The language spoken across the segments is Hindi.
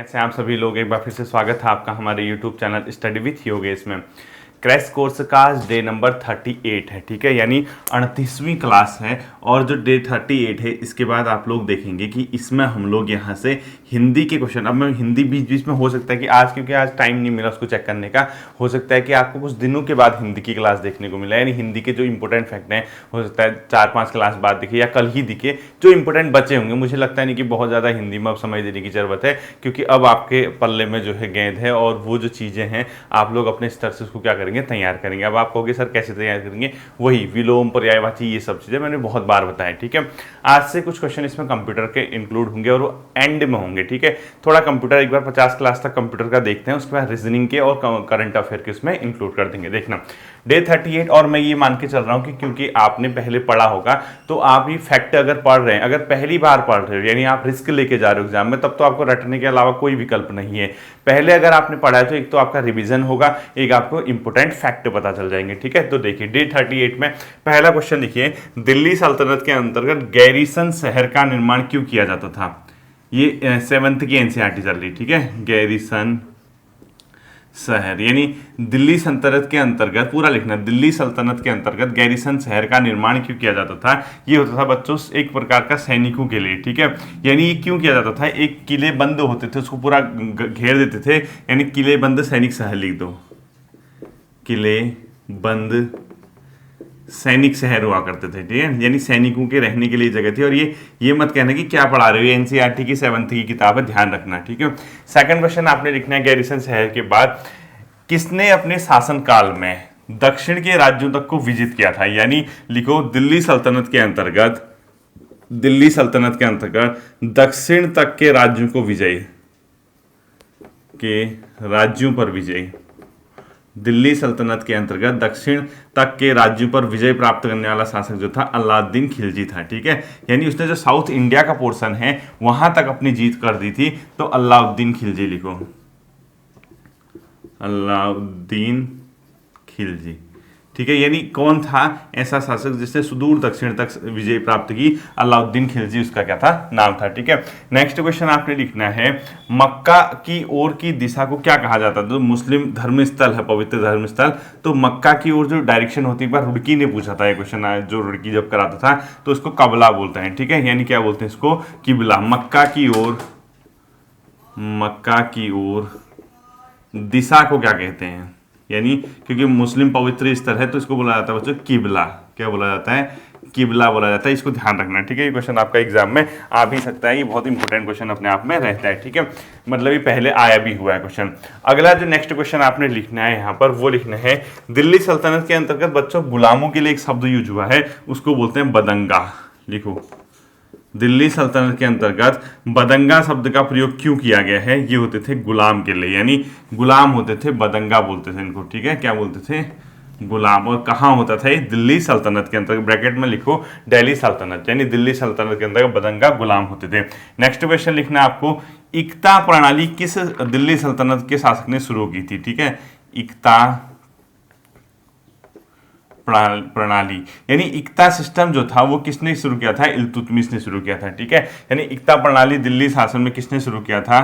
कैसे आप सभी लोग, एक बार फिर से स्वागत है आपका हमारे YouTube channel study with Yogesh में। क्रैश कोर्स का डे नंबर 38 है, ठीक है, यानी 38वीं क्लास है। और जो डे 38 है इसके बाद आप लोग देखेंगे कि इसमें हम लोग यहाँ से हिंदी के क्वेश्चन, अब मैं हिंदी बीच बीच में हो सकता है कि आज, क्योंकि आज टाइम नहीं मिला उसको चेक करने का, हो सकता है कि आपको कुछ दिनों के बाद हिंदी की क्लास देखने को मिला, यानी हिंदी के जो इंपॉर्टेंट फैक्ट हैं हो सकता है 4-5 क्लास बाद दिखे या कल ही दिखे, जो इंपॉर्टेंट बचे होंगे। मुझे लगता नहीं कि बहुत ज़्यादा हिंदी में अब समय देने की ज़रूरत है, क्योंकि अब आपके पल्ले में जो है गेंद है और वो जो चीज़ें हैं आप लोग अपने स्तर से उसको क्या करेंगे, तैयार करेंगे। अब आप कहोगे सर कैसे तैयार करेंगे, वही विलोम पर्यायवाची ये सब चीज़ें मैंने बहुत बार बताया, ठीक है। आज से कुछ क्वेश्चन इसमें कंप्यूटर के इंक्लूड होंगे और वो एंड में होंगे, ठीक है। थोड़ा कंप्यूटर एक बार 50 क्लास तक कंप्यूटर का देखते हैं, उसके बाद रीजनिंग के और करंट अफेयर के उसमें इंक्लूड कर देंगे। देखना डे 38, और मैं ये मान के चल रहा हूँ कि क्योंकि आपने पहले पढ़ा होगा तो आप ये फैक्ट अगर पढ़ रहे हैं, अगर पहली बार पढ़ रहे हो यानी आप रिस्क लेके जा रहे हो एग्जाम में, तब तो आपको रटने के अलावा कोई विकल्प नहीं है। पहले अगर आपने पढ़ा है तो एक तो आपका रिवीजन होगा, एक आपको इंपोर्टेंट फैक्ट पता चल जाएंगे, ठीक है। तो देखिए डे 38 में पहला क्वेश्चन लिखिए, दिल्ली सल्तनत के अंतर्गत गैरीसन शहर का निर्माण क्यों किया जाता था। ये 7th की एनसीईआरटी चल रही, ठीक है। गैरीसन शहर यानी दिल्ली सल्तनत के अंतर्गत, पूरा लिखना, दिल्ली सल्तनत के अंतर्गत गैरीसन शहर का निर्माण क्यों किया जाता था। ये होता था बच्चों एक प्रकार का सैनिकों के लिए, ठीक है। यानी ये क्यों किया जाता था, एक किले बंद होते थे उसको पूरा घेर देते थे, यानी किले बंद सैनिक शहर लिख दो, किले बंद सैनिक शहर हुआ करते थे, ठीक है। यानी सैनिकों के रहने के लिए जगह थी। और ये मत कहना कि क्या पढ़ा रहे हो, एनसीईआरटी की 7th की किताब है, ध्यान रखना, ठीक है। सेकंड क्वेश्चन आपने लिखना है, गैरीसन शहर के बाद किसने अपने शासनकाल में दक्षिण के राज्यों तक को विजिट किया था। यानी लिखो दिल्ली सल्तनत के अंतर्गत, दिल्ली सल्तनत के अंतर्गत दक्षिण तक के राज्यों को विजय, के राज्यों पर विजय, दिल्ली सल्तनत के अंतर्गत दक्षिण तक के राज्यों पर विजय प्राप्त करने वाला शासक जो था अलाउद्दीन खिलजी था, ठीक है। यानी उसने जो साउथ इंडिया का पोर्शन है वहां तक अपनी जीत कर दी थी, तो अलाउद्दीन खिलजी लिखो, अलाउद्दीन खिलजी, ठीक है। यानी कौन था ऐसा शासक जिसने सुदूर दक्षिण तक विजय प्राप्त की, अलाउद्दीन खिलजी उसका क्या था, नाम था, ठीक है। नेक्स्ट क्वेश्चन आपने लिखना है, मक्का की ओर की दिशा को क्या कहा जाता है। तो मुस्लिम धर्मस्थल है, पवित्र धर्मस्थल, तो मक्का की ओर जो डायरेक्शन होती है, एक बार रुड़की ने पूछा था ये क्वेश्चन, जो रुड़की जब कराता था तो उसको कबला बोलते हैं, ठीक है। यानी क्या बोलते हैं इसको, किबला। मक्का की ओर, मक्का की ओर दिशा को क्या कहते हैं, यानी क्योंकि मुस्लिम पवित्र स्थल है तो इसको बोला जाता है बच्चों किबला। क्या बोला जाता है, किबला बोला जाता है। इसको ध्यान रखना, ठीक है। ये क्वेश्चन आपका एग्जाम में आ भी सकता है, ये बहुत इंपॉर्टेंट क्वेश्चन अपने आप में रहता है, ठीक है। मतलब ये पहले आया भी हुआ है क्वेश्चन। अगला जो नेक्स्ट क्वेश्चन आपने लिखना है यहाँ पर, वो लिखना है, दिल्ली सल्तनत के अंतर्गत बच्चों गुलामों के लिए एक शब्द यूज हुआ है, उसको बोलते हैं बदंगा। लिखो, दिल्ली सल्तनत के अंतर्गत बदंगा शब्द का प्रयोग क्यों किया गया है। ये होते थे गुलाम के लिए, यानी गुलाम होते थे, बदंगा बोलते थे इनको, ठीक है। क्या बोलते थे, गुलाम। और कहाँ होता था ये, दिल्ली सल्तनत के अंतर्गत। ब्रैकेट में लिखो दिल्ली सल्तनत, यानी दिल्ली सल्तनत के अंतर्गत बदंगा गुलाम होते थे। नेक्स्ट क्वेश्चन लिखना है आपको, इक्ता प्रणाली किस दिल्ली सल्तनत के शासक ने शुरू की थी, ठीक है। इक्ता प्रणाली यानी इक्ता सिस्टम जो था वो किसने शुरू किया था, इल्तुतमिश ने शुरू किया था, ठीक है। यानी इक्ता प्रणाली दिल्ली शासन में किसने शुरू किया था,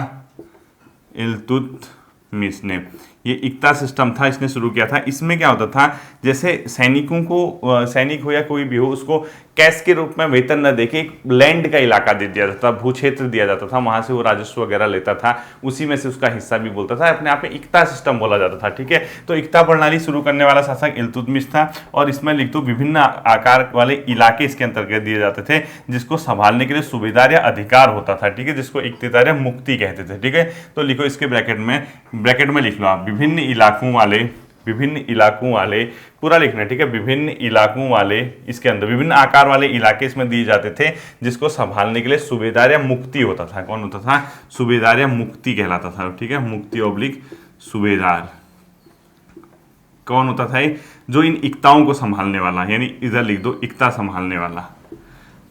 इल्तुतमिश ने। ये इक्ता सिस्टम था, इसने शुरू किया था। इसमें क्या होता था, जैसे सैनिकों को, सैनिक हो या कोई भी हो, उसको कैश के रूप में वेतन न देके एक लैंड का इलाका दे दिया जाता था, भू क्षेत्र दिया जाता था, वहां से वो राजस्व वगैरह लेता था, उसी में से उसका हिस्सा भी बोलता था, अपने आप में इक्ता सिस्टम बोला जाता था, ठीक है। तो इक्ता प्रणाली शुरू करने वाला शासक इल्तुतमिश था। और इसमें लिख दो विभिन्न आकार वाले इलाके इसके अंतर्गत दिए जाते थे, जिसको संभालने के लिए सूबेदार या अधिकार होता था, ठीक है, जिसको इख्तियार या मुक्ति कहते थे, ठीक है। तो लिखो इसके ब्रैकेट में लिख लो आप, विभिन्न इलाकों वाले, पूरा लिखना है, ठीक है। विभिन्न इलाकों वाले, इसके अंदर विभिन्न आकार वाले इलाके इसमें दिए जाते थे, जिसको संभालने के लिए सूबेदार या मुक्ति होता था। कौन होता था, सूबेदार या मुक्ति कहलाता था, ठीक है। मुक्ति ऑब्लिक सूबेदार कौन होता था, जो इन इक्ताओं को संभालने वाला, यानी इधर लिख दो इक्ता संभालने वाला।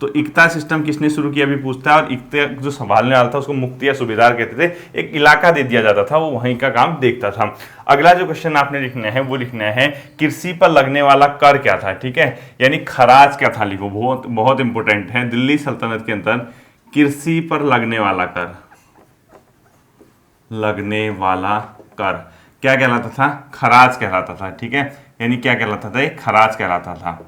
तो इक्ता सिस्टम किसने शुरू किया भी पूछता है, और इक्ता जो संभालने वाला था उसको मुक्ति या सूबेदार कहते थे। एक इलाका दे दिया जाता था, वो वहीं का काम देखता था। अगला जो क्वेश्चन आपने लिखना है वो लिखना है, कृषि पर लगने वाला कर क्या था, ठीक है। यानी खराज क्या था, लिखो, बहुत बहुत इंपॉर्टेंट है। दिल्ली सल्तनत के अंदर कृषि पर लगने वाला कर, लगने वाला कर क्या कहलाता था? खराज कहलाता था। ठीक है, यानी क्या कहलाता था? एक खराज कहलाता था।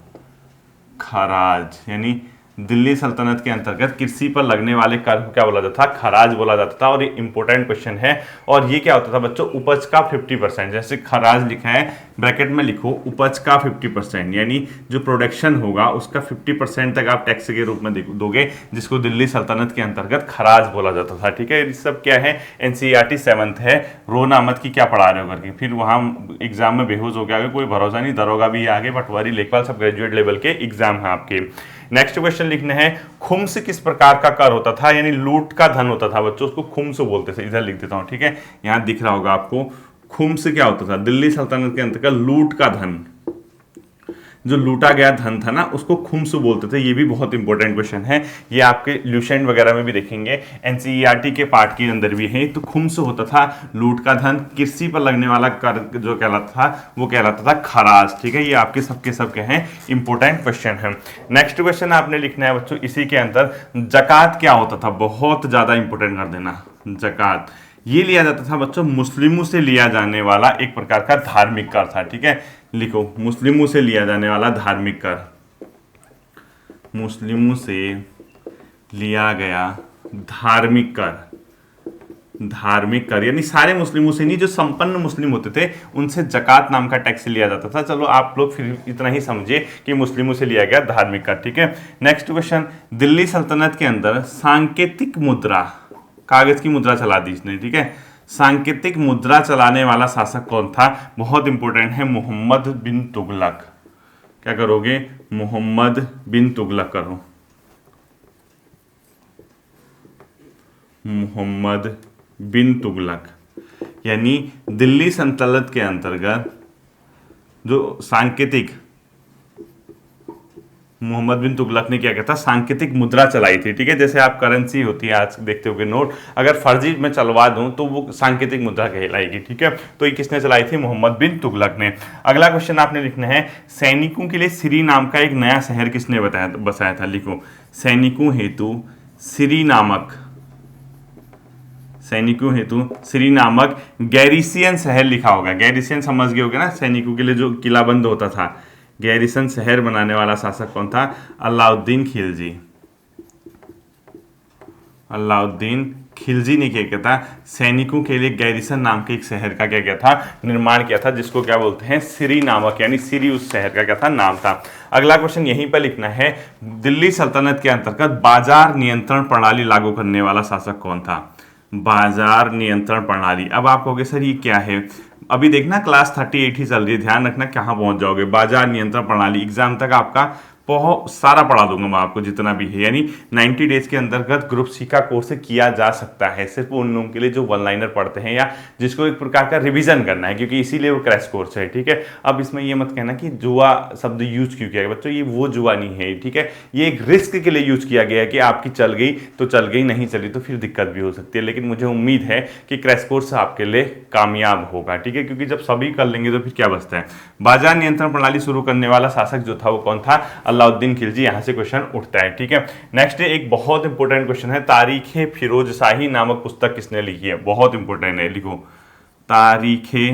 खराज यानी दिल्ली सल्तनत के अंतर्गत कृषि पर लगने वाले कर को क्या बोला जाता था? खराज बोला जाता था। और ये इंपॉर्टेंट क्वेश्चन है। और ये क्या होता था बच्चों? उपज का 50%, जैसे खराज लिखा है ब्रैकेट में लिखो उपज का 50%, यानी जो प्रोडक्शन होगा उसका 50% तक आप टैक्स के रूप में दोगे, जिसको दिल्ली सल्तनत के अंतर्गत खराज बोला जाता था। ठीक है, ये सब क्या है? एनसीईआरटी 7th है। रोन अहमद की क्या पढ़ा रहे हो करके, फिर वहाँ एग्जाम में बेहोश हो गया, कोई भरोसा नहीं, दरोगा भी आगे, पटवारी, लेखपाल सब ग्रेजुएट लेवल के एग्जाम है आपके। नेक्स्ट क्वेश्चन लिखना है, खुम्स किस प्रकार का कर होता था? यानी लूट का धन होता था बच्चों, उसको खुम्स बोलते थे। इधर लिख देता हूं। ठीक है, यहां दिख रहा होगा आपको। खुम्स क्या होता था? दिल्ली सल्तनत के अंतर्गत लूट का धन, जो लूटा गया धन था ना, उसको खुम्स बोलते थे। ये भी बहुत इंपॉर्टेंट क्वेश्चन है, ये आपके ल्यूसेंट वगैरह में भी देखेंगे, एनसीईआरटी के पार्ट के अंदर भी है। तो खुम्स होता था लूट का धन। कृषि पर लगने वाला कर जो कहलाता था वो कहलाता था खराज। ठीक है, ये आपके सबके सबके हैं, इंपॉर्टेंट क्वेश्चन है। नेक्स्ट क्वेश्चन आपने लिखना है बच्चों इसी के अंदर, जकात क्या होता था? बहुत ज्यादा इंपॉर्टेंट कर देना। जकात ये लिया जाता था बच्चों मुस्लिमों से लिया जाने वाला एक प्रकार का धार्मिक कर था। ठीक है, लिखो मुस्लिमों से लिया जाने वाला धार्मिक कर, मुस्लिमों से लिया गया धार्मिक कर। धार्मिक कर यानी सारे मुस्लिमों से नहीं, जो संपन्न मुस्लिम होते थे उनसे जकात नाम का टैक्स लिया जाता था। चलो आप लोग फिर इतना ही समझिए कि मुस्लिमों से लिया गया धार्मिक कर। ठीक है, नेक्स्ट क्वेश्चन, दिल्ली सल्तनत के अंदर सांकेतिक मुद्रा, कागज की मुद्रा चला दी इसने। ठीक है, सांकेतिक मुद्रा चलाने वाला शासक कौन था? बहुत इंपॉर्टेंट है, मोहम्मद बिन तुगलक। क्या करोगे? मोहम्मद बिन तुगलक करो। मोहम्मद बिन तुगलक यानी दिल्ली सल्तनत के अंतर्गत जो सांकेतिक, मोहम्मद बिन तुगलक ने क्या कहता? सांकेतिक मुद्रा चलाई थी। ठीक है, जैसे आप करेंसी होती है आज देखते होगे नोट, अगर फर्जी में चलवा दूं तो वो सांकेतिक मुद्रा कहलाएगी। ठीक है, तो ये किसने चलाई थी? मोहम्मद बिन तुगलक ने। अगला क्वेश्चन आपने लिखना है, सैनिकों के लिए सिरी नाम का एक नया शहर किसने बसाया था? लिखो, सैनिकों हेतु सिरी नामक, सैनिकों हेतु सिरी नामक गैरिसियन शहर लिखा होगा। गैरिसियन समझ गए होगे ना, सैनिकों के लिए जो किलाबंद होता था। गैरिसन शहर बनाने वाला शासक कौन था? अलाउद्दीन खिलजी। अलाउद्दीन खिलजी ने क्या किया था? सैनिकों के लिए गैरिसन नाम के एक शहर का क्या किया था? निर्माण किया था, जिसको क्या बोलते हैं? सिरी नामक, यानी सिरी उस शहर का क्या था? नाम था। अगला क्वेश्चन यहीं पर लिखना है, दिल्ली सल्तनत के अंतर्गत बाजार नियंत्रण प्रणाली लागू करने वाला शासक कौन था? बाजार नियंत्रण प्रणाली। अब आप कहोगे सर ये क्या है? अभी देखना क्लास 38 ही चल रही है, ध्यान रखना कहाँ पहुंच जाओगे। बाजार नियंत्रण प्रणाली एग्जाम तक आपका बहुत सारा पढ़ा दूंगा मैं आपको जितना भी है, यानी 90 डेज के अंतर्गत ग्रुप सी का कोर्स किया जा सकता है, सिर्फ उन लोगों के लिए जो वन लाइनर पढ़ते हैं या जिसको एक प्रकार का रिवीजन करना है, क्योंकि इसीलिए वो क्रैश कोर्स है। ठीक है, अब इसमें ये मत कहना कि जुआ शब्द यूज क्यों किया गया बच्चों, ये वो जुआ नहीं है। ठीक है, ये एक रिस्क के लिए यूज किया गया है कि आपकी चल गई तो चल गई, नहीं चली तो फिर दिक्कत भी हो सकती है। लेकिन मुझे उम्मीद है कि क्रैश कोर्स आपके लिए कामयाब होगा। ठीक है, क्योंकि जब सभी कर लेंगे तो फिर क्या बचता है। बाजार नियंत्रण प्रणाली शुरू करने वाला शासक जो था वो कौन था? अलाउद्दीन खिलजी। यहां से क्वेश्चन उठता है। ठीक है, नेक्स्ट एक बहुत इंपॉर्टेंट क्वेश्चन है, तारीखे फिरोजशाही नामक पुस्तक किसने लिखी है? बहुत इंपॉर्टेंट है, लिखो तारीखे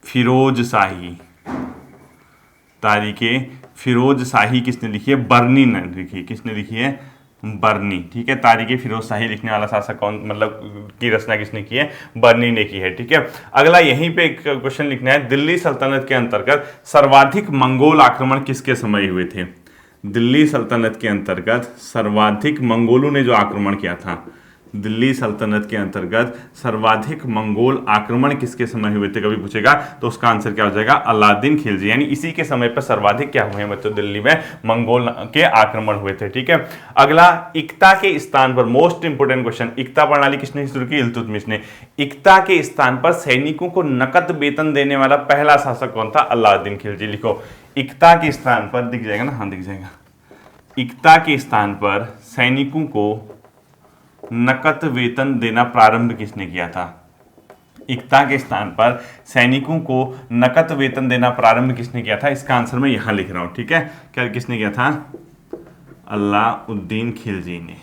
फिरोजशाही। तारीखे फिरोजशाही किसने लिखी है? बर्नी ने लिखी। किसने लिखी है? बर्नी। ठीक है, तारीखे फिरोजशाही लिखने वाला शासक कौन, मतलब की रचना किसने की है? बर्नी ने की है। ठीक है, अगला यहीं पे एक क्वेश्चन लिखना है, दिल्ली सल्तनत के अंतर्गत सर्वाधिक मंगोल आक्रमण किसके समय हुए थे? दिल्ली सल्तनत के अंतर्गत सर्वाधिक मंगोलों ने जो आक्रमण किया था, दिल्ली सल्तनत के अंतर्गत सर्वाधिक मंगोल आक्रमण किसके समय हुए थे कभी पूछेगा तो उसका आंसर क्या हो जाएगा? अलाउद्दीन खिलजी। यानी इसी के समय पर सर्वाधिक क्या हुए हैं बच्चों? दिल्ली में मंगोल के आक्रमण हुए थे। ठीक है, अगला इक्ता के स्थान पर, मोस्ट इंपोर्टेंट क्वेश्चन, इक्ता प्रणाली किसने शुरू की? इल्तुतमिश ने। इक्ता के स्थान पर सैनिकों को नकद वेतन देने वाला पहला शासक कौन था? अलाउद्दीन खिलजी। लिखो, इक्ता के स्थान पर, दिख जाएगा ना? हाँ दिख जाएगा। इक्ता के स्थान पर सैनिकों को नकद वेतन देना प्रारंभ किसने किया था? इक्ता के स्थान पर सैनिकों को नकद वेतन देना प्रारंभ किसने किया था? इसका आंसर मैं यहां लिख रहा हूं। ठीक है, क्या किसने किया था? अलाउद्दीन खिलजी ने।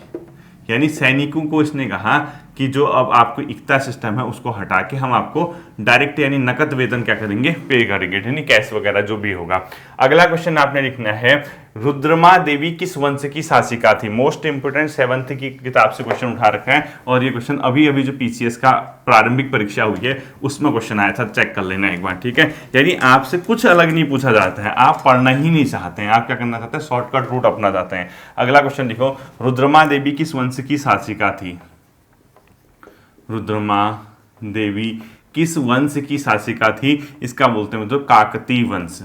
यानी सैनिकों को इसने कहा कि जो अब आपको इक्ता सिस्टम है उसको हटा के हम आपको डायरेक्ट यानी नकद वेतन क्या करेंगे, पे करेंगे, यानी कैश वगैरह जो भी होगा। अगला क्वेश्चन आपने लिखना है, रुद्रमा देवी किस वंश की शासिका थी। मोस्ट इंपोर्टेंट 7th की किताब से क्वेश्चन उठा रखा है और ये क्वेश्चन अभी अभी जो पीसीएस का प्रारंभिक परीक्षा हुई है उसमें क्वेश्चन आया था, चेक कर लेना एक बार, ठीक है। यानी आपसे कुछ अलग नहीं पूछा जाता है, आप पढ़ना ही नहीं चाहते हैं, आप क्या करना चाहते हैं, शॉर्टकट रूट अपना जाते हैं। अगला क्वेश्चन लिखो, रुद्रमा देवी किस वंश की शासिका थी। रुद्रमा देवी किस वंश की शासिका थी, इसका बोलते हैं मतलब काकतीय वंश।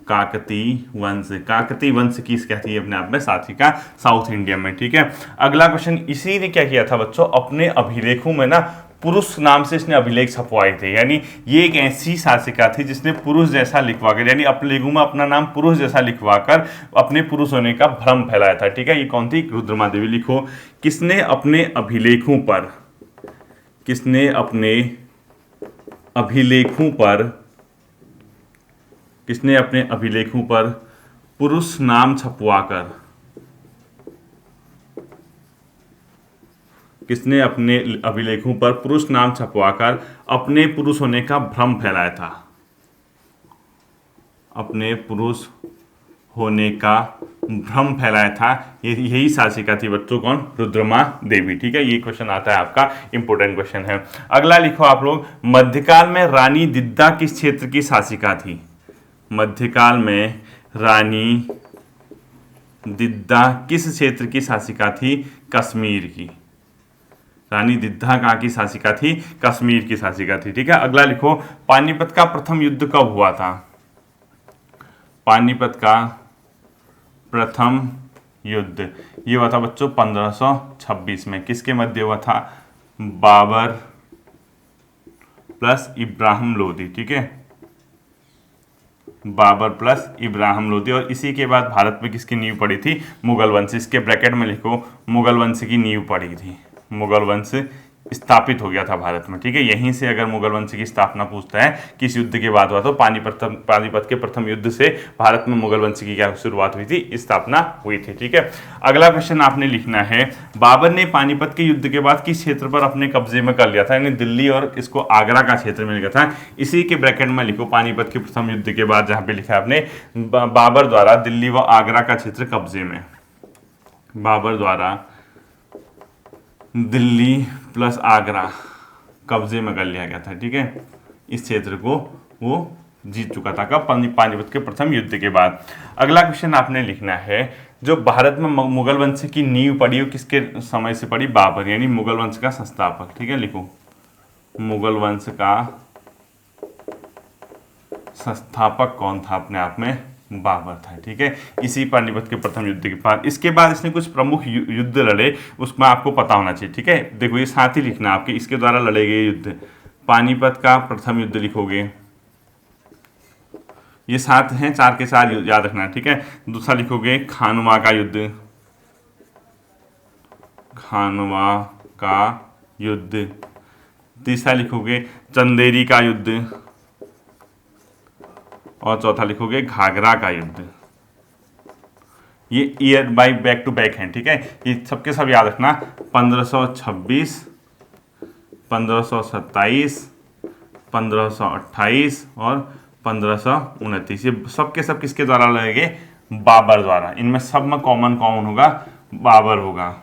काकतीय वंश की क्या थी अपने आप में शासिका, साउथ इंडिया में, ठीक है। अगला क्वेश्चन, इसी ने क्या किया था बच्चों, अपने अभिलेखों में ना पुरुष नाम से इसने अभिलेख छपवाए थे। यानी ये एक ऐसी शासिका थी जिसने पुरुष जैसा लिखवाकर, यानी अभिलेखों में अपना नाम पुरुष जैसा लिखवाकर अपने पुरुष होने का भ्रम फैलाया था, ठीक है। ये कौन थी, रुद्रमा देवी। लिखो, किसने अपने अभिलेखों पर, किसने अपने अभिलेखों पर, किसने अपने अभिलेखों पर पुरुष नाम छपवाकर, किसने अपने अभिलेखों पर पुरुष नाम छपवाकर अपने पुरुष होने का भ्रम फैलाया था, अपने पुरुष होने का भ्रम फैलाया था, यही शासिका थी बच्चों, कौन, रुद्रमा देवी, ठीक है। ये क्वेश्चन आता है आपका, इंपोर्टेंट क्वेश्चन है। अगला लिखो आप लोग, मध्यकाल में रानी दिद्दा किस क्षेत्र की शासिका थी। मध्यकाल में रानी दिद्दा किस क्षेत्र की शासिका थी, कश्मीर की। रानी दिद्दा कहाँ की शासिका थी, कश्मीर की शासिका थी, ठीक है। अगला लिखो, पानीपत का प्रथम युद्ध कब हुआ था। पानीपत का प्रथम युद्ध ये हुआ था बच्चों 1526 में। किसके मध्य हुआ था, बाबर प्लस इब्राहिम लोदी, ठीक है, बाबर प्लस इब्राहिम लोदी। और इसी के बाद भारत में किसकी नींव पड़ी थी, मुगल वंश। इसके ब्रैकेट में लिखो, मुगल वंश की नींव पड़ी थी, मुगल वंश स्थापित हो गया था भारत में, ठीक है। यहीं से अगर मुगल वंश की स्थापना पूछता है किस युद्ध के बाद हुआ, तो पानीपत के प्रथम युद्ध से भारत में मुगल वंश की क्या शुरुआत हुई थी, स्थापना हुई थी, ठीक है। अगला क्वेश्चन आपने लिखना है, बाबर ने पानीपत के युद्ध के बाद किस क्षेत्र पर अपने कब्जे में कर लिया था, यानी दिल्ली और इसको आगरा का क्षेत्र मिल गया था। इसी के ब्रैकेट में लिखो, पानीपत के प्रथम युद्ध के बाद जहां पे लिखा है आपने, बाबर द्वारा दिल्ली व आगरा का क्षेत्र कब्जे में, बाबर द्वारा दिल्ली प्लस आगरा कब्जे में कर लिया गया था, ठीक है। इस क्षेत्र को वो जीत चुका था, कब, पानीपत के प्रथम युद्ध के बाद। अगला क्वेश्चन आपने लिखना है, जो भारत में मुगल वंश की नींव पड़ी वो किसके समय से पड़ी, बाबर, यानी मुगल वंश का संस्थापक, ठीक है। लिखो, मुगल वंश का संस्थापक कौन था, अपने आप में बाबर था, ठीक है। इसी पानीपत के प्रथम युद्ध के बाद, इसके बाद इसने कुछ प्रमुख युद्ध लड़े, उसमें आपको पता होना चाहिए, ठीक है। देखो, ये साथ ही लिखना आपके, इसके द्वारा लड़े गए युद्ध, पानीपत का प्रथम युद्ध लिखोगे, ये साथ हैं, 4 के 4 याद रखना, ठीक है। दूसरा लिखोगे खानवा का युद्ध, खानवा का युद्ध। तीसरा लिखोगे चंदेरी का युद्ध, और चौथा लिखोगे घाघरा का युद्ध। ये year by back to back हैं, ठीक है। ये सबके सब याद रखना, 1526, 1527, 1528 और 1529। ये सबके सब किसके द्वारा लड़ेंगे, बाबर द्वारा। इनमें सब में कॉमन होगा, बाबर होगा।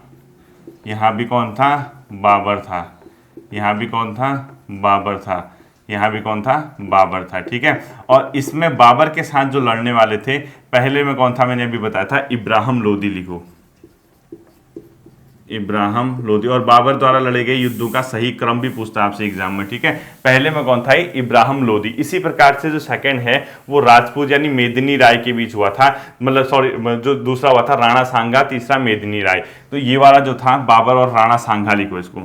यहाँ भी कौन था, बाबर था। यहाँ भी कौन था, बाबर था। यहाँ भी कौन था, बाबर था, ठीक है। और इसमें बाबर के साथ जो लड़ने वाले थे, पहले में कौन था, मैंने अभी बताया था, इब्राहिम लोदी। लिखो, इब्राहिम लोदी। और बाबर द्वारा लड़े गए युद्धों का सही क्रम भी पूछता है आपसे एग्जाम में, ठीक है। पहले में कौन था, इब्राहिम लोदी। इसी प्रकार से जो सेकंड है वो राजपूत यानी मेदिनी राय के बीच हुआ था, मतलब सॉरी, जो दूसरा हुआ था राणा सांगा, तीसरा मेदिनी राय। तो ये वाला जो था बाबर और राणा सांगा, लिखो इसको,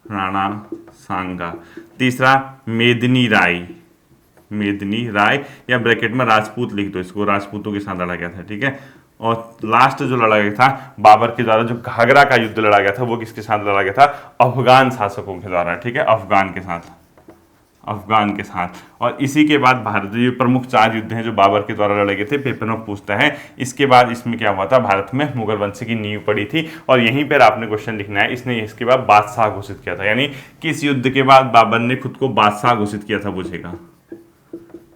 राणा सांगा। तीसरा मेदिनी राय, मेदिनी राय, या ब्रैकेट में राजपूत लिख दो इसको, राजपूतों के साथ लड़ा गया था, ठीक है। और लास्ट जो लड़ा गया था बाबर के द्वारा, जो घाघरा का युद्ध लड़ा गया था, वो किसके साथ लड़ा गया था, अफगान शासकों के द्वारा, ठीक है, अफगान के साथ, अफगान के साथ। और इसी के बाद भारत, ये प्रमुख 4 युद्ध हैं जो बाबर के द्वारा लड़े गए थे, पेपर में पूछता है। इसके बाद इसमें क्या हुआ था, भारत में मुगल वंश की नींव पड़ी थी। और यहीं पर आपने क्वेश्चन लिखना है, इसने इसके बाद बादशाह घोषित किया था, यानी किस युद्ध के बाद बाबर ने खुद को बादशाह घोषित किया था, पूछेगा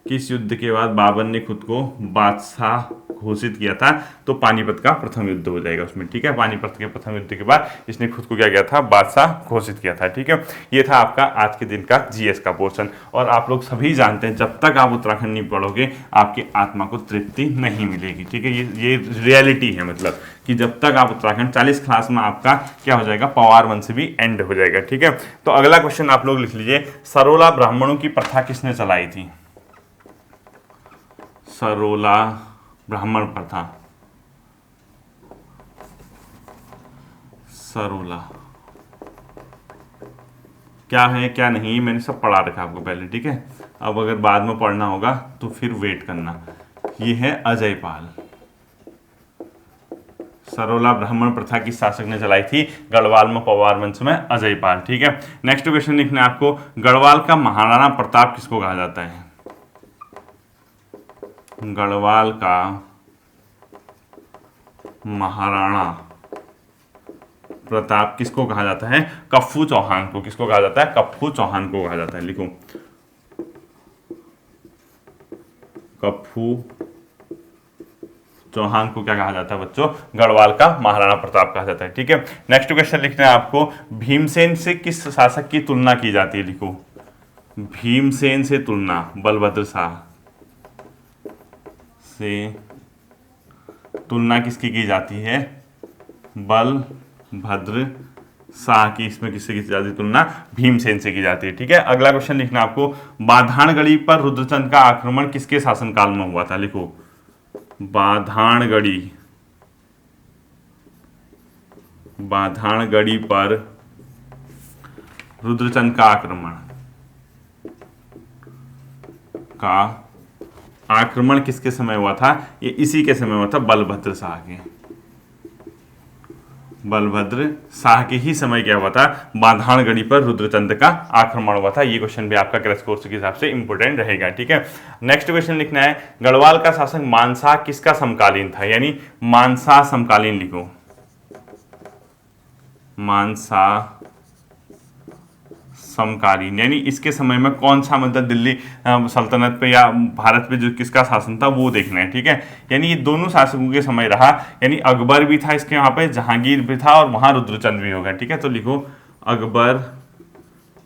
किस युद्ध के बाद बाबर ने खुद को बादशाह घोषित किया था। तो पानीपत का प्रथम युद्ध हो जाएगा उसमें, ठीक है। पानीपत के प्रथम युद्ध के बाद इसने खुद को क्या किया था, बादशाह घोषित किया था, ठीक है। ये था आपका आज के दिन का जीएस का पोर्शन। और आप लोग सभी जानते हैं, जब तक आप उत्तराखंड नहीं पढ़ोगे आपकी आत्मा को तृप्ति नहीं मिलेगी, ठीक है। ये रियलिटी है, मतलब कि जब तक आप उत्तराखंड 40 क्लास में आपका क्या हो जाएगा, पवार वंश भी एंड हो जाएगा, ठीक है। तो अगला क्वेश्चन आप लोग लिख लीजिए, सरोला ब्राह्मणों की प्रथा किसने चलाई थी। सरोला ब्राह्मण प्रथा, सरोला क्या है क्या नहीं मैंने सब पढ़ा रखा आपको पहले, ठीक है। अब अगर बाद में पढ़ना होगा तो फिर वेट करना। ये है अजय पाल। सरोला ब्राह्मण प्रथा किस शासक ने चलाई थी, गढ़वाल में पवार वंश में अजय पाल, ठीक है। नेक्स्ट क्वेश्चन लिखना है आपको, गढ़वाल का महाराणा प्रताप किसको कहा जाता है। गढ़वाल का महाराणा प्रताप किसको कहा जाता है, कप्पू चौहान को। किसको कहा जाता है, कप्पू चौहान को कहा जाता है। लिखो, कप्पू चौहान को क्या कहा जाता है बच्चों, गढ़वाल का महाराणा प्रताप कहा जाता है, ठीक है। नेक्स्ट क्वेश्चन लिखना है आपको, भीमसेन से किस शासक की तुलना की जाती है। लिखो, भीमसेन से तुलना बलभद्र शाह से तुलना किसकी की जाती है, बलभद्र शाह की। इसमें किससे की जाती है तुलना, भीमसेन से की जाती है, ठीक है। अगला क्वेश्चन लिखना आपको, बाधानगढ़ी पर रुद्रचंद का आक्रमण किसके शासनकाल में हुआ था। लिखो, बाधानगढ़ी पर रुद्रचंद का आक्रमण किसके समय हुआ था, ये इसी के समय हुआ था, बलभद्र शाह के। बलभद्र शाह के ही समय क्या हुआ था, बाधानगढ़ी पर रुद्रचंद का आक्रमण हुआ था। ये क्वेश्चन भी आपका क्रैश कोर्स के हिसाब से इंपोर्टेंट रहेगा, ठीक है। नेक्स्ट क्वेश्चन लिखना है, गढ़वाल का शासक मानसा किसका समकालीन था, यानी मानसा समकालीन। लिखो, मानसा समकालीन, यानी इसके समय में कौन सा, मतलब दिल्ली सल्तनत पे या भारत पे जो किसका शासन था वो देखना है, ठीक है। यानी ये दोनों शासकों के समय रहा, यानी अकबर भी था इसके वहां पे, जहांगीर भी था और वहां रुद्रचंद भी होगा, ठीक है। तो लिखो, अकबर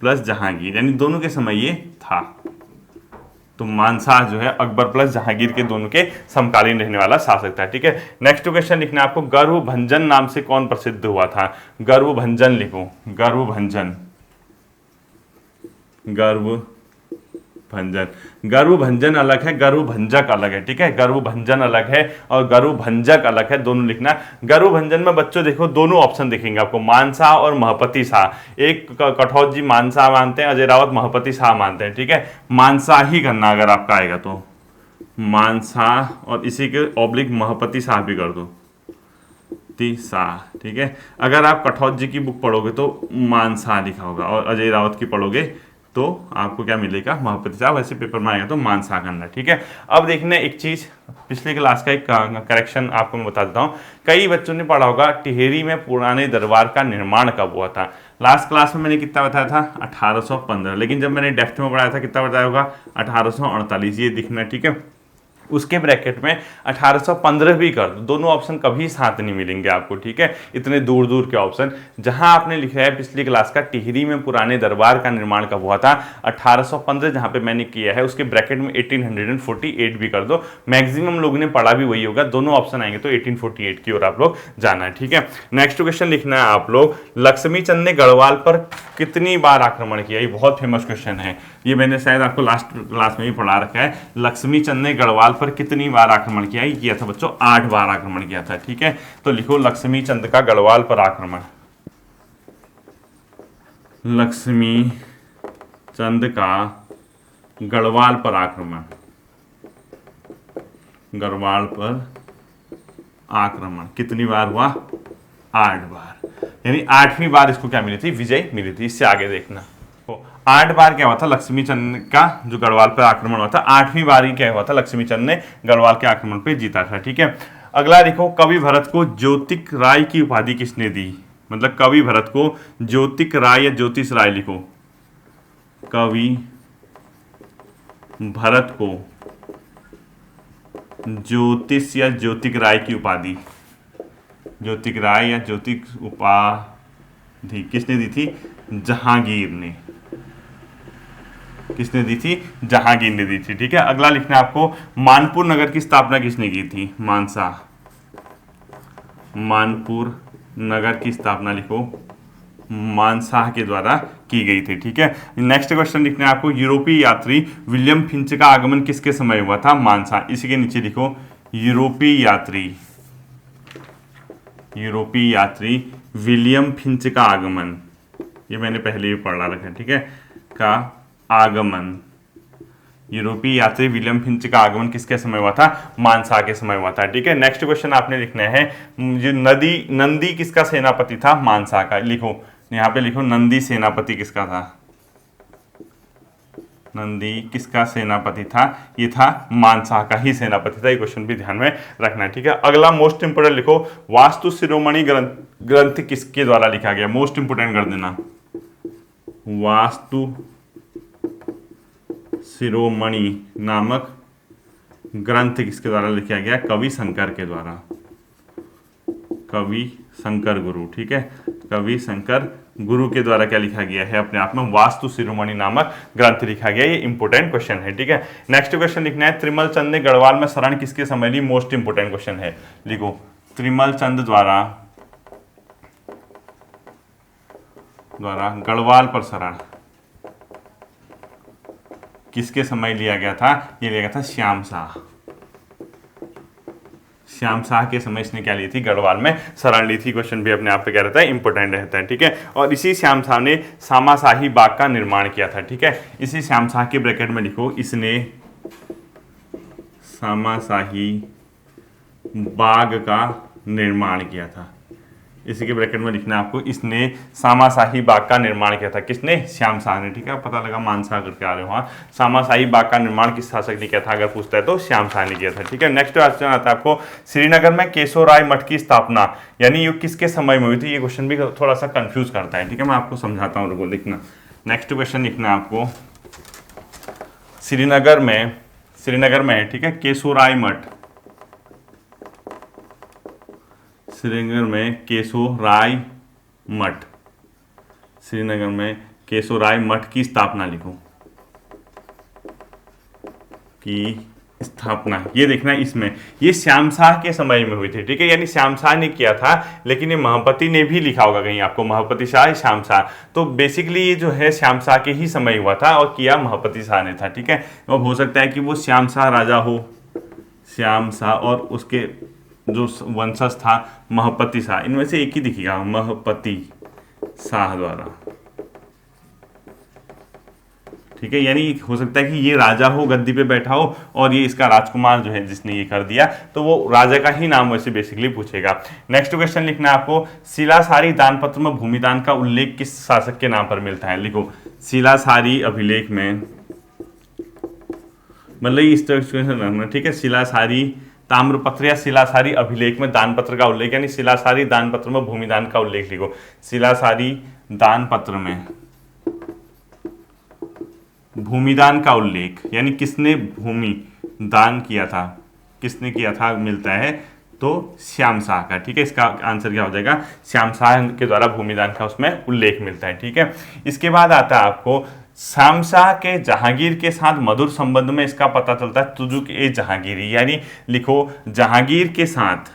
प्लस जहांगीर, यानी दोनों के समय ये था। तो मानसा जो है अकबर प्लस जहांगीर के दोनों के समकालीन रहने वाला शासक था, ठीक है। नेक्स्ट क्वेश्चन लिखना है आपको, गर्वभंजन नाम से कौन प्रसिद्ध हुआ था। गर्वभंजन लिखो, गर्वभंजन, गर्वभंजन अलग है, गर्वभंजक अलग है, ठीक है। गर्वभंजन अलग है और गर्वभंजक अलग है, दोनों लिखना। गर्वभंजन में बच्चों देखो दोनों ऑप्शन दिखेंगे आपको, मानसा और महपति शाह। एक कठौत जी मानसा मानते हैं, अजय रावत महपति शाह मानते हैं, ठीक है। मानसा ही करना अगर आपका आएगा तो, मानसा और इसी के ऑब्लिक महपति शाह भी कर दो, शाह, ठीक है। अगर आप कठौत जी की बुक पढ़ोगे तो मानसा लिखा होगा और अजय रावत की पढ़ोगे तो आपको क्या मिलेगा, महपति शाह। वैसे पेपर में आएगा तो मानसा करना, ठीक है। अब देखना एक चीज, पिछले क्लास का एक करेक्शन आपको मैं बता देता हूँ। कई बच्चों ने पढ़ा होगा टिहरी में पुराने दरबार का निर्माण कब हुआ था। लास्ट क्लास में मैंने कितना बताया था, 1815, लेकिन जब मैंने डेप्थ में पढ़ाया था कितना बताया होगा, 1848। ये दिखना, ठीक है। उसके ब्रैकेट में 1815 भी कर दो, दोनों ऑप्शन कभी साथ नहीं मिलेंगे आपको, ठीक है। इतने दूर दूर के ऑप्शन, जहां आपने लिखा है पिछली क्लास का टिहरी में पुराने दरबार का निर्माण कब हुआ था, 1815 जहां पे मैंने किया है, उसके ब्रैकेट में 1848 भी कर दो। मैक्सिमम लोगों ने पढ़ा भी वही होगा, दोनों ऑप्शन आएंगे तो 1848 की ओर आप लोग जाना है, ठीक है। नेक्स्ट क्वेश्चन लिखना है आप लोग, लक्ष्मी चंद ने गढ़वाल पर कितनी बार आक्रमण किया। ये बहुत फेमस क्वेश्चन है, ये मैंने शायद आपको लास्ट क्लास में भी पढ़ा रखा है। लक्ष्मी चंद ने गढ़वाल पर कितनी बार आक्रमण किया था बच्चों, 8 बार आक्रमण किया था, ठीक है। तो लिखो, लक्ष्मी चंद का गढ़वाल पर आक्रमण, लक्ष्मी चंद का गढ़वाल पर आक्रमण, गढ़वाल पर आक्रमण कितनी बार हुआ, 8 बार, यानी 8वीं बार इसको क्या मिली थी, विजय मिली थी। इससे आगे देखना, देखो 8 बार क्या हुआ था लक्ष्मी चंद का जो गढ़वाल पर आक्रमण हुआ था, 8वीं बार ही क्या हुआ था लक्ष्मी चंद ने गढ़वाल के आक्रमण पे जीता था। ठीक है, अगला देखो कवि भरत को ज्योतिक राय की उपाधि किसने दी? मतलब कवि भरत को ज्योतिक राय या ज्योतिष राय लिखो, कवि भरत को ज्योतिष या ज्योतिक राय की उपाधि, ज्योतिक राय या ज्योतिक उपाधि किसने दी थी? जहांगीर ने। किसने दी थी? जहांगीर ने दी थी। ठीक है, अगला लिखना है आपको मानपुर नगर की स्थापना किसने की थी? मानसा। मानपुर नगर की स्थापना लिखो, मानसाह के द्वारा की गई थी। ठीक है, नेक्स्ट क्वेश्चन लिखना है आपको यूरोपीय यात्री विलियम फिंच का आगमन किसके समय हुआ था? मानसा। इसी के नीचे लिखो यूरोपीय यात्री, यूरोपीय यात्री विलियम फिंच का आगमन, ये मैंने पहले ही पढ़ा रखा है। ठीक है, का आगमन, यूरोपीय यात्री विलियम फिंच का आगमन किसके समय हुआ था? मानसा के समय हुआ था। ठीक है, नेक्स्ट क्वेश्चन आपने लिखना है जो नंदी किसका सेनापति था? मानसा का। लिखो यहाँ पे लिखो नंदी सेनापति किसका था? नंदी किसका सेनापति था? ये था मानसा का ही सेनापति था। ये क्वेश्चन भी ध्यान में रखना है। ठीक है, अगला मोस्ट इंपोर्टेंट लिखो वास्तु शिरोमणि ग्रंथ किसके द्वारा लिखा गया? मोस्ट इंपोर्टेंट कर देना, वास्तु शिरोमणि नामक ग्रंथ किसके द्वारा लिखा गया? कवि शंकर के द्वारा, कवि शंकर गुरु। ठीक है, कवि शंकर गुरु के द्वारा क्या लिखा गया है? अपने आप में वास्तु शिरोमणि नामक ग्रंथ लिखा गया। ये इंपोर्टेंट क्वेश्चन है। ठीक है, नेक्स्ट क्वेश्चन लिखना है त्रिमल चंद ने गढ़वाल में शरण किसके समय ली? मोस्ट इंपोर्टेंट क्वेश्चन है। लिखो त्रिमल चंद द्वारा गढ़वाल पर शरण किसके समय लिया गया था? ये लिया गया था श्याम शाह। श्याम शाह के समय इसने क्या ली थी? गढ़वाल में शरण ली थी। क्वेश्चन भी अपने आप पे क्या रहता है? इंपोर्टेंट रहता है। ठीक है, और इसी श्याम शाह ने सामाशाही बाग का निर्माण किया था। ठीक है, इसी श्याम शाह के ब्रैकेट में लिखो इसने सामाशाही बाग का निर्माण किया था। इसी के ब्रैकेट में लिखना है आपको इसने सामाशाही बाग का निर्माण किया था। किसने? श्याम शाह ने। ठीक है, पता लगा मानसा करके आ रहे हो। हाँ, सामाशाही बाग का निर्माण किस शासक ने किया था अगर पूछता है तो श्याम शाह ने किया था। ठीक है, नेक्स्ट क्वेश्चन आता है आपको श्रीनगर में केशवराय मठ की स्थापना यानी युग किसके समय में हुई थी? ये क्वेश्चन भी थोड़ा सा कंफ्यूज करता है। ठीक है, मैं आपको समझाता हूँ, रुको लिखना। नेक्स्ट क्वेश्चन लिखना है आपको श्रीनगर में ठीक है केशवराय मठ, श्रीनगर में केशवराय मठ, श्रीनगर में केशवराय मठ की स्थापना लिखो, की स्थापना। ये देखना इसमें ये श्याम शाह के समय में हुई थी। ठीक है, यानी श्याम शाह ने किया था, लेकिन ये महापति ने भी लिखा होगा कहीं आपको, महापति शाह श्याम शाह। तो बेसिकली ये जो है श्याम शाह के ही समय हुआ था और किया महापति शाह ने था। ठीक है, अब हो सकता है कि वो श्याम शाह राजा हो, श्याम शाह और उसके जो वंशज था महापति शाह, इनमें से एक ही दिखेगा, महापति शाह द्वारा। ठीक है, यानी हो सकता है कि ये राजा हो, गद्दी पे बैठा हो, और ये इसका राजकुमार जो है जिसने ये कर दिया, तो वो राजा का ही नाम वैसे बेसिकली पूछेगा। नेक्स्ट क्वेश्चन लिखना है आपको शिलासारी दानपत्र में भूमिदान का उल्लेख किस शासक के नाम पर मिलता है? लिखो शिलासारी अभिलेख में, मतलब इस तरह। ठीक है, शिलासारी ताम्रपत्र या शिलासारी अभिलेख में दानपत्र का उल्लेख, यानी शिलासारी दानपत्र में भूमिदान का उल्लेख लिखो। शिलासारी दानपत्र में भूमिदान का उल्लेख, यानी किसने भूमि दान किया था, किसने किया था मिलता है तो श्याम शाह का। ठीक है, इसका आंसर क्या हो जाएगा? श्याम शाह के द्वारा भूमिदान का उसमें उल्लेख मिलता है। ठीक है, इसके बाद आता है आपको श्याम शाह के जहांगीर के साथ मधुर संबंध में इसका पता चलता है तुजुक ए जहांगीरी, यानी लिखो जहांगीर के साथ,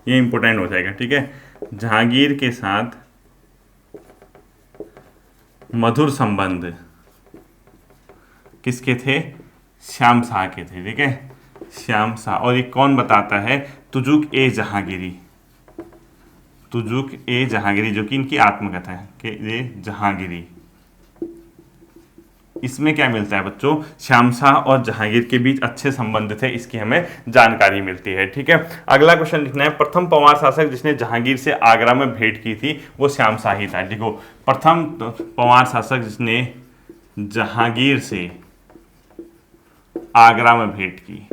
ये इंपॉर्टेंट हो जाएगा। ठीक है, जहांगीर के साथ मधुर संबंध किसके थे? श्याम शाह के थे। ठीक है, श्याम शाह। और ये कौन बताता है? तुजुक ए जहांगीरी, तुजुक ए जहांगीरी, जो कि इनकी आत्मकथा है कि ये जहांगीरी, इसमें क्या मिलता है बच्चों, श्याम शाह और जहांगीर के बीच अच्छे संबंध थे, इसकी हमें जानकारी मिलती है। ठीक है, अगला क्वेश्चन लिखना है, प्रथम पंवार शासक जिसने जहांगीर से आगरा में भेंट की थी वो श्याम शाह ही था। देखो, प्रथम पंवार शासक जिसने जहांगीर से आगरा में भेंट की,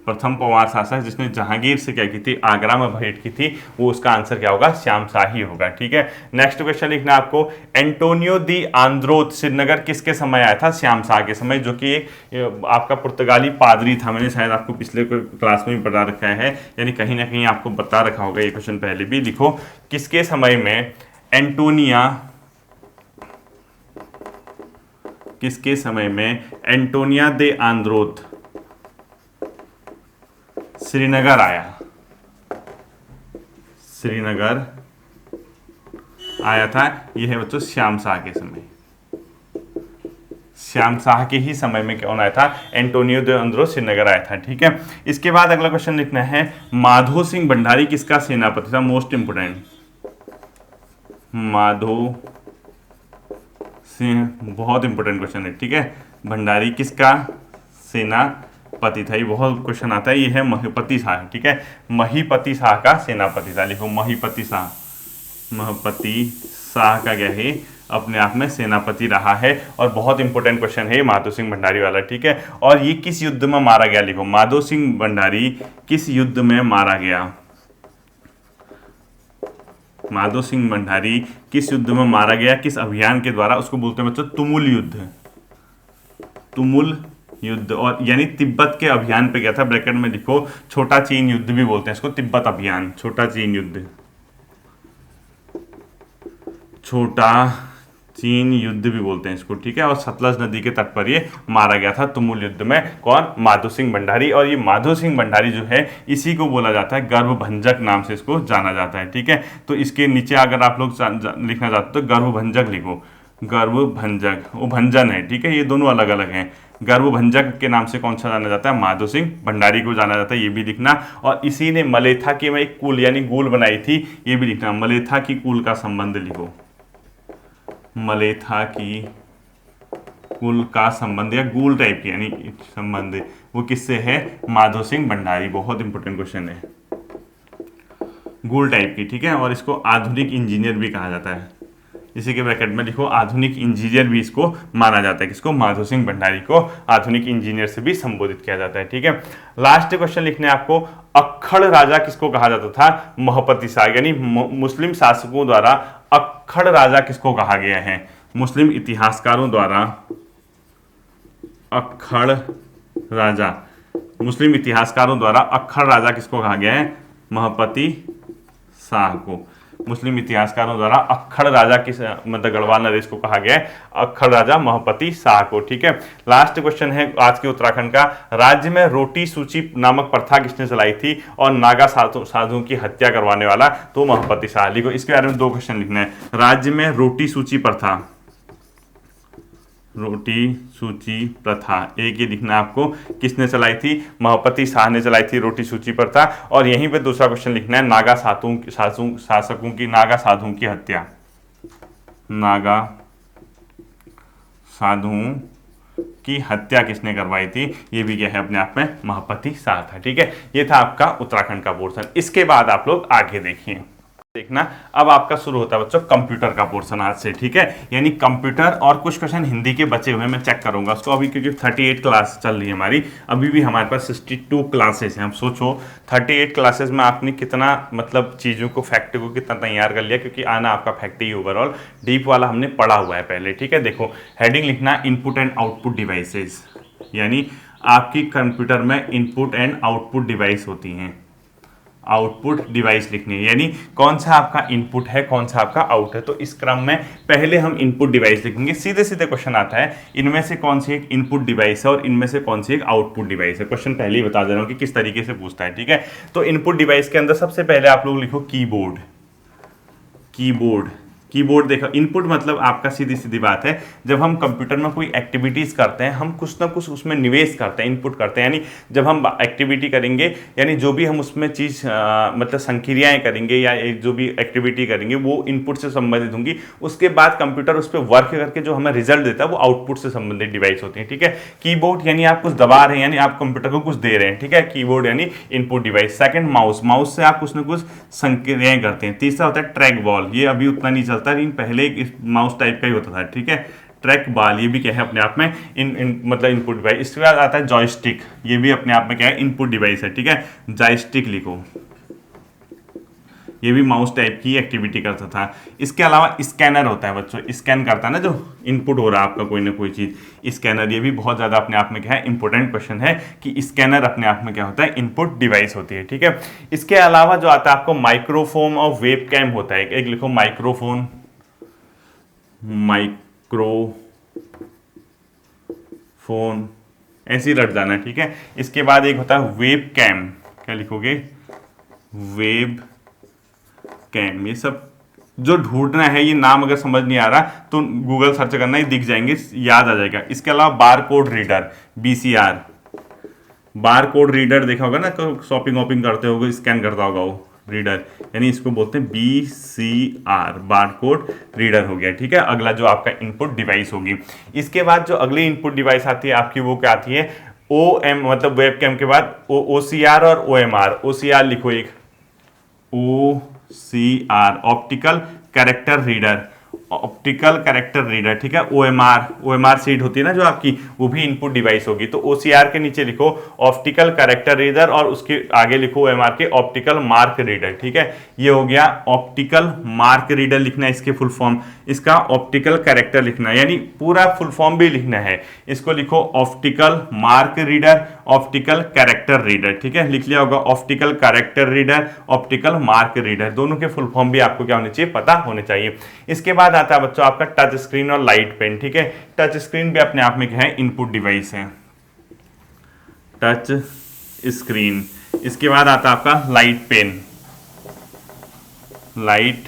प्रथम पंवार शासक जिसने जहांगीर से क्या की थी, आगरा में भेंट की थी, वो उसका आंसर क्या होगा, श्याम शाह ही होगा। ठीक है, नेक्स्ट क्वेश्चन लिखना है आपको, एंटोनियो दी आंद्रोथ श्रीनगर किसके समय आया था, श्याम शाह के समय, जो कि एक आपका पुर्तगाली पादरी था। मैंने शायद आपको पिछले क्लास में भी बता रखा है, यानी कहीं ना कहीं आपको बता रखा होगा ये क्वेश्चन पहले भी। लिखो, किसके समय में किसके समय में एंटोनिया दे आंद्रोथ श्रीनगर आया था, यह है बच्चों श्याम शाह के समय। श्याम शाह के ही समय में कौन आया था, एंटोनियो दे आंद्रोथ श्रीनगर आया था। ठीक है, इसके बाद अगला क्वेश्चन लिखना है, माधो सिंह भंडारी किसका सेनापति था, मोस्ट इंपोर्टेंट, माधो सिंह, बहुत इंपोर्टेंट क्वेश्चन है। ठीक है, भंडारी किसका सेनापति था, ये बहुत क्वेश्चन आता है, ये है महीपति शाह। ठीक है, महीपति शाह का सेनापति था। लिखो, महीपति शाह का क्या है, अपने आप में सेनापति रहा है, और बहुत इंपॉर्टेंट क्वेश्चन है माधो सिंह भंडारी वाला। ठीक है, और ये किस युद्ध में मारा गया, लिखो, माधो सिंह भंडारी किस युद्ध में मारा गया, माधो सिंह भंडारी किस युद्ध में मारा गया, किस अभियान के द्वारा, उसको बोलते हैं बच्चों तुमुल युद्ध, और यानी तिब्बत के अभियान पे गया था। ब्रैकेट में लिखो, छोटा चीन युद्ध भी बोलते हैं इसको, तिब्बत अभियान, छोटा चीन युद्ध भी बोलते हैं इसको। ठीक है, और सतलज नदी के तट पर ये मारा गया था तुमुल युद्ध में, कौन, माधो सिंह भंडारी। और ये माधो सिंह भंडारी जो है, इसी को बोला जाता है गर्भभंजक नाम से इसको जाना जाता है। ठीक है, तो इसके नीचे अगर आप लोग लिखना चाहते हो तो गर्भभंजक लिखो, गर्भभंजक, वो भंजन है। ठीक है, ये दोनों अलग अलग हैं। गर्भभंजक के नाम से कौन सा जाना जाता है, माधो सिंह भंडारी को जाना जाता है, ये भी लिखना। और इसी ने मलेथा की में एक कुल यानी गूल बनाई थी, ये भी लिखना, मलेथा की कुल का संबंध लिखो, मलेथा की कुल का संबंध या गूल टाइप की यानी संबंध, वो किससे है, माधो सिंह भंडारी। बहुत इंपॉर्टेंट क्वेश्चन है, गूल टाइप की। ठीक है, और इसको आधुनिक इंजीनियर भी कहा जाता है, इसी के ब्रैकेट में लिखो, आधुनिक इंजीनियर भी इसको माना जाता है, किसको, माधो सिंह भंडारी को आधुनिक इंजीनियर से भी संबोधित किया जाता है। ठीक है, लास्ट क्वेश्चन लिखने आपको, अक्खड़ राजा किसको कहा जाता था, महपति शाह, यानी मुस्लिम शासकों द्वारा अक्खड़ राजा किसको कहा गया है, मुस्लिम इतिहासकारों द्वारा अक्खड़ राजा, मुस्लिम इतिहासकारों द्वारा अक्खड़ राजा किसको कहा गया है, महपति शाह को। मुस्लिम इतिहासकारों द्वारा अक्खड़ राजा किस, मतलब गढ़वाल नरेश को कहा गया है अक्खड़ राजा महपति शाह को। ठीक है, लास्ट क्वेश्चन है आज के उत्तराखंड का, राज्य में रोटी सूची नामक प्रथा किसने चलाई थी और नागा साधुओं की हत्या करवाने वाला, तो महपति शाह। लिखो, इसके बारे में 2 क्वेश्चन लिखना है, राज्य में रोटी सूची प्रथा, रोटी सूची प्रथा, एक ये लिखना आपको, किसने चलाई थी, महपति शाह ने चलाई थी रोटी सूची प्रथा। और यहीं पे दूसरा क्वेश्चन लिखना है, नागा साधुओं की हत्या, नागा साधुओं की हत्या किसने करवाई थी, ये भी क्या है, अपने आप में महपति शाह था। ठीक है, ये था आपका उत्तराखंड का पोर्शन। इसके बाद आप लोग आगे देखिए, देखना अब आपका शुरू होता है बच्चों कंप्यूटर का पोर्शन आज से। ठीक है, यानी कंप्यूटर और कुछ क्वेश्चन हिंदी के बचे हुए मैं चेक करूंगा उसको अभी, क्योंकि 38 क्लास चल रही है हमारी, अभी भी हमारे पास 62 क्लासेस हैं। हम सोचो 38 क्लासेस में आपने कितना मतलब चीज़ों को, फैक्ट को कितना तैयार कर लिया, क्योंकि आना आपका फैक्ट ही ओवरऑल, डीप वाला हमने पढ़ा हुआ है पहले। ठीक है, देखो हेडिंग लिखना, इनपुट एंड आउटपुट डिवाइसेस, यानी आपकी कंप्यूटर में इनपुट एंड आउटपुट डिवाइस होती हैं, आउटपुट डिवाइस लिखनी है, यानी कौन सा आपका इनपुट है कौन सा आपका आउट है। तो इस क्रम में पहले हम इनपुट डिवाइस लिखेंगे, सीधे सीधे क्वेश्चन आता है, इनमें से कौन सी एक इनपुट डिवाइस है और इनमें से कौन सी एक आउटपुट डिवाइस है। क्वेश्चन पहले ही बता दे रहा हूं कि किस तरीके से पूछता है। ठीक है, तो इनपुट डिवाइस के अंदर सबसे पहले आप लोग लिखो कीबोर्ड, कीबोर्ड कीबोर्ड देखो, इनपुट मतलब आपका सीधी सीधी बात है, जब हम कंप्यूटर में कोई एक्टिविटीज़ करते हैं हम कुछ ना कुछ उसमें निवेश करते हैं, इनपुट करते हैं। यानी जब हम एक्टिविटी करेंगे, यानी जो भी हम उसमें चीज़ मतलब संक्रियाएँ करेंगे या जो भी एक्टिविटी करेंगे वो इनपुट से संबंधित होंगी। उसके बाद कंप्यूटर उस पर वर्क करके जो हमें रिजल्ट देता है वो आउटपुट से संबंधित डिवाइस होती है, ठीक है। कीबोर्ड यानी आप कुछ दबा रहे हैं, यानी आप कंप्यूटर को कुछ दे रहे हैं, ठीक है। कीबोर्ड यानी input device. Second mouse, mouse से आप कुछ ना कुछ संक्रियाएं करते हैं। तीसरा होता है ट्रैक बॉल, ये अभी उतना नहीं चलता लेकिन पहले एक माउस टाइप का ही होता था, ठीक है। ट्रैक बॉल ये भी क्या है अपने आप में मतलब इनपुट डिवाइस। इसके बाद आता है जॉयस्टिक, ये भी अपने आप में क्या है इनपुट डिवाइस है, ठीक है। जॉयस्टिक लिखो, ये भी माउस टाइप की एक्टिविटी करता था। इसके अलावा स्कैनर होता है बच्चों, स्कैन करता है ना, जो इनपुट हो रहा है आपका कोई ना कोई चीज़, स्कैनर। ये भी बहुत ज़्यादा अपने आप में क्या है इंपॉर्टेंट क्वेश्चन है कि स्कैनर अपने आप में क्या होता है इनपुट डिवाइस होती है, ठीक है। इसके अलावा जो आता है आपको माइक्रोफोन और वेब कैम होता है। एक लिखो माइक्रोफोन, माइक्रोफोन ऐसे ही रट जाना, ठीक है। इसके बाद एक होता है वेब कैम, क्या लिखोगे वेब कैम। ये सब जो ढूंढना है, ये नाम अगर समझ नहीं आ रहा तो गूगल सर्च करना, ही दिख जाएंगे, याद आ जाएगा। इसके अलावा bar code reader, BCR, bar code reader देखा होगा ना, शॉपिंग वॉपिंग करते होगे, स्कैन करता होगा वो रीडर, यानी इसको बोलते हैं BCR, बार कोड रीडर हो गया, ठीक है। अगला जो आपका इनपुट डिवाइस होगी। इसके बाद जो अगली इनपुट डिवाइस आती है आपकी, वो क्या आती है OM, मतलब वेब कैम के बाद OCR और OMR। OCR लिखो, एक OCR optical character reader, optical character reader, ठीक है। OMR सीट होती है ना जो आपकी, वो भी इनपुट डिवाइस होगी। तो OCR के नीचे लिखो ऑप्टिकल कैरेक्टर रीडर और उसके आगे लिखो OMR के ऑप्टिकल मार्क रीडर, ठीक है। ये हो गया ऑप्टिकल मार्क रीडर लिखना है, इसके फुल फॉर्म। इसका ऑप्टिकल कैरेक्टर लिखना है, यानी पूरा फुल फॉर्म भी लिखना है। इसको लिखो optical mark reader, optical character reader, ठीक है। लिख लिया होगा optical character reader, optical mark reader, दोनों के फुल फॉर्म भी आपको क्या होने चाहिए, पता होने चाहिए। इसके बाद आता है बच्चों आपका टच स्क्रीन और लाइट पेन, ठीक है। टच स्क्रीन भी अपने आप में क्या है इनपुट डिवाइस है, टच स्क्रीन। इसके बाद आता है आपका लाइट पेन, लाइट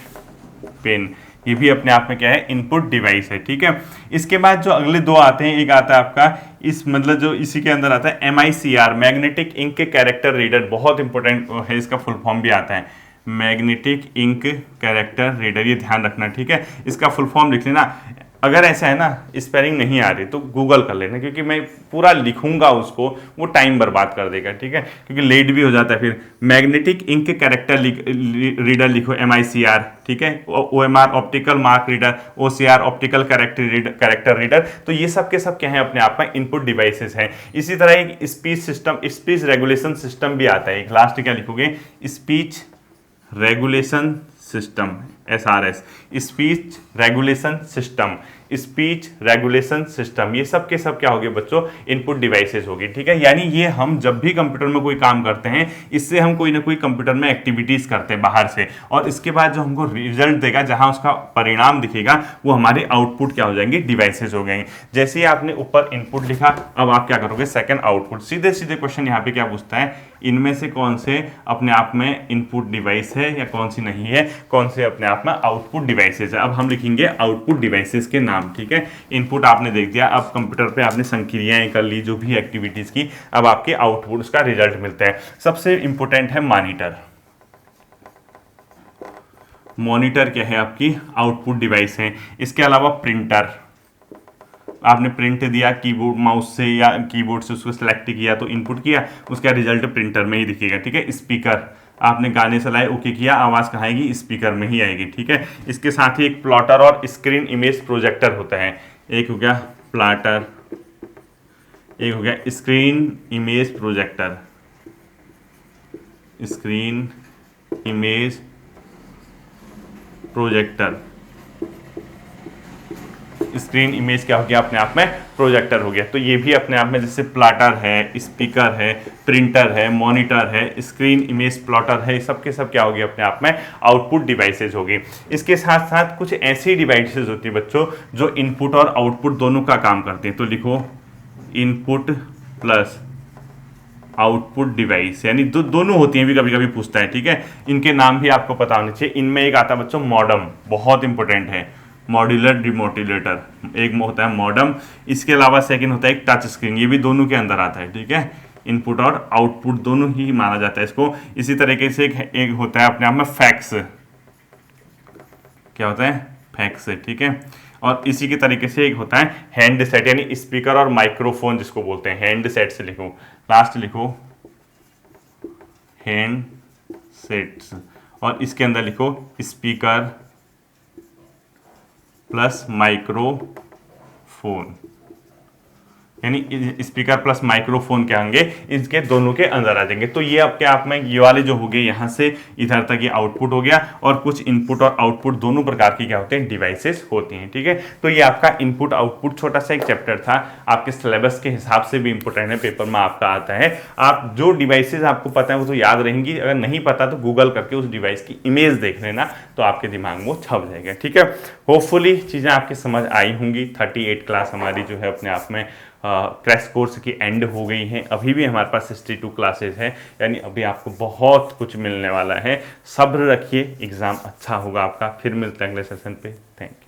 पेन, ये भी अपने आप में क्या है इनपुट डिवाइस है, ठीक है। इसके बाद जो अगले दो आते हैं, एक आता है आपका इस मतलब जो इसी के अंदर आता है MICR, magnetic ink character reader, बहुत इंपॉर्टेंट है, इसका फुल फॉर्म भी आता है मैग्नेटिक इंक कैरेक्टर रीडर, ये ध्यान रखना, ठीक है। इसका फुल फॉर्म लिख लेना। अगर ऐसा है ना स्पेलिंग नहीं आ रही तो गूगल कर लेना, क्योंकि मैं पूरा लिखूंगा उसको, वो टाइम बर्बाद कर देगा, ठीक है, क्योंकि लेट भी हो जाता है फिर। मैग्नेटिक इंक कैरेक्टर रीडर लिखो MICR, ठीक है। OMR optical mark reader, OCR optical character reader. तो ये सब के सब क्या है अपने आप में इनपुट डिवाइसेस हैं। इसी तरह एक speech system, speech regulation system भी आता है। एक लास्ट क्या लिखोगे speech regulation system, SRS, speech regulation system, speech regulation system, ये सब के सब क्या हो गए बच्चों इनपुट डिवाइसेस होगी, ठीक है। यानी ये हम जब भी कंप्यूटर में कोई काम करते हैं, इससे हम कोई ना कोई कंप्यूटर में एक्टिविटीज करते हैं बाहर से, और इसके बाद जो हमको रिजल्ट देगा, जहां उसका परिणाम दिखेगा, वो हमारे आउटपुट क्या हो जाएंगे डिवाइसेस हो जाएंगे। जैसे ही आपने ऊपर इनपुट लिखा, अब आप क्या करोगे सेकंड आउटपुट। सीधे सीधे क्वेश्चन यहाँ पे क्या पूछता है, इनमें से कौन से अपने आप में इनपुट डिवाइस है या कौन सी नहीं है, कौन से अपने आप में आउटपुट डिवाइसेस है। अब हम लिखेंगे आउटपुट डिवाइसेस के नाम, ठीक है। इनपुट आपने देख दिया, अब कंप्यूटर पे आपने संक्रियाएं कर ली, जो भी एक्टिविटीज की, अब आपके आउटपुट उसका रिजल्ट मिलता है। सबसे इंपॉर्टेंट है मॉनिटर। मॉनिटर क्या है आपकी आउटपुट डिवाइस है। इसके अलावा प्रिंटर, आपने प्रिंट दिया कीबोर्ड माउस से या कीबोर्ड से उसको सेलेक्ट किया तो इनपुट किया, उसका रिजल्ट प्रिंटर में ही दिखेगा, ठीक है। स्पीकर, आपने गाने चलाए, ओके किया, आवाज़ कहाँ आएगी स्पीकर में ही आएगी, ठीक है। इसके साथ ही एक प्लॉटर और स्क्रीन इमेज प्रोजेक्टर होता है। एक हो गया प्लॉटर, एक हो गया screen image projector, screen image projector, screen image क्या हो गया अपने आप में प्रोजेक्टर हो गया। तो ये भी अपने आप में जैसे प्लॉटर है, स्पीकर है, प्रिंटर है, मॉनिटर है, स्क्रीन इमेज प्लॉटर है, सब के सब क्या होगी अपने आप में आउटपुट डिवाइसेस होगी। इसके साथ साथ कुछ ऐसी डिवाइसेस होती है बच्चों जो इनपुट और आउटपुट दोनों का काम करते हैं। तो लिखो इनपुट प्लस आउटपुट डिवाइस, यानी दोनों होती हैं, भी कभी कभी पूछता है, ठीक है। इनके नाम भी आपको पता होने चाहिए। इनमें एक आता है बच्चों मॉडम, बहुत इंपॉर्टेंट है, मॉड्यूलर डिमोड्यूलेटर, एक होता है मॉडम। इसके अलावा सेकंड होता है एक टच स्क्रीन, ये भी दोनों के अंदर आता है, ठीक है। इनपुट और आउटपुट दोनों ही माना जाता है इसको। इसी तरीके से एक होता है अपने आप में फैक्स, क्या होता है, फैक्स, ठीक है। और इसी के तरीके से एक होता है हैंड सेट, यानी स्पीकर और माइक्रोफोन जिसको बोलते हैं। हैंड सेट से लिखो, लास्ट लिखो हैंड सेट्स, और इसके अंदर लिखो स्पीकर प्लस माइक्रोफोन, यानी स्पीकर प्लस माइक्रोफोन क्या होंगे, इसके दोनों के अंदर आ जाएंगे। तो ये आपके आप में ये वाले जो हो गए, यहाँ से इधर तक ये आउटपुट हो गया, और कुछ इनपुट और आउटपुट दोनों प्रकार की क्या होते हैं, डिवाइसेस होती हैं, ठीक है। तो ये आपका इनपुट आउटपुट छोटा सा एक चैप्टर था, आपके सिलेबस के हिसाब से भी इंपॉर्टेंट है, पेपर में आपका आता है। आप जो डिवाइसेज आपको पता है वो तो याद रहेंगी, अगर नहीं पता तो गूगल करके उस डिवाइस की इमेज देख लेना, तो आपके दिमाग में वो छप जाएगा, ठीक है। होपफुली चीज़ें आपकी समझ आई होंगी। 38 क्लास हमारी जो है अपने आप में क्रैश कोर्स की एंड हो गई हैं। अभी भी हमारे पास 62 क्लासेस हैं, यानी अभी आपको बहुत कुछ मिलने वाला है। सब्र रखिए, एग्ज़ाम अच्छा होगा आपका। फिर मिलते हैं अगले सेशन पे। Thank you.